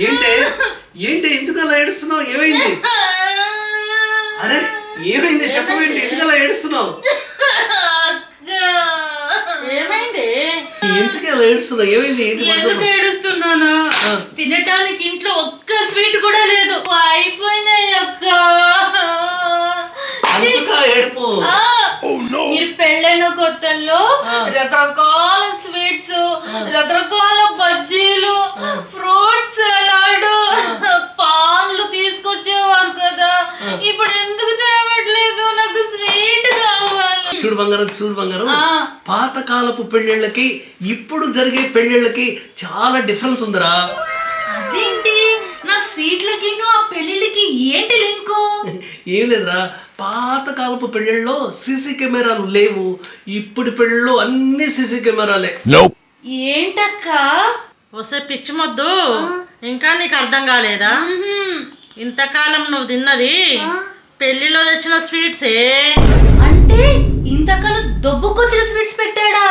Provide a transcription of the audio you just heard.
ఏంటి ఏంటి ఎందుకు అలా ఏడుస్తున్నావు? ఏమైంది? అరే ఏమైంది చెప్పవేంటి? ఎందుకు అలా ఏడుస్తున్నావు? ఏమైంది? ఎందుకు అలా ఏడుస్తున్నావు? ఏమైంది? ఎందుకు ఏడుస్తున్నాను? తినటానికి ఇంట్లో ఒక్క స్వీట్ కూడా లేదు, అయిపోయినాయి అక్క. ఏడుపు. మీరు పెళ్ళైన కొత్తల్లో రకరకాల స్వీట్స్, రకరకాల బజ్జీలు, ఫ్రూట్స్ సలాడ్, పాన్లు తీసుకొచ్చేవారు కదా. ఇప్పుడు ఎందుకు తేవట్లేదు? నాకు స్వీట్ కావాలి. చూడు బంగారం, పాతకాలపు పెళ్ళిళ్ళకి ఇప్పుడు జరిగే పెళ్ళిళ్ళకి చాలా డిఫరెన్స్ ఉందిరా. అదేంటి? నా స్వీట్లకి ఆ పెళ్ళిళ్ళకి ఏంటి లింకు? ఏం లేదురా, పాతకాలపు పెళ్ళిళ్ళలో సీసీ కెమెరాలు లేవు, ఇప్పుడు పెళ్ళిళ్ళు అన్ని సీసీ కెమెరాలే. ఏంటక్క? వస్తే పిచ్చి మొద్దు, ఇంకా నీకు అర్థం కాలేదా? ఇంతకాలం నువ్వు తిన్నది పెళ్లిలో తెచ్చిన స్వీట్సే. అంటే ఇంతకాలం దొబ్బుకొచ్చిన స్వీట్స్ పెట్టాడా?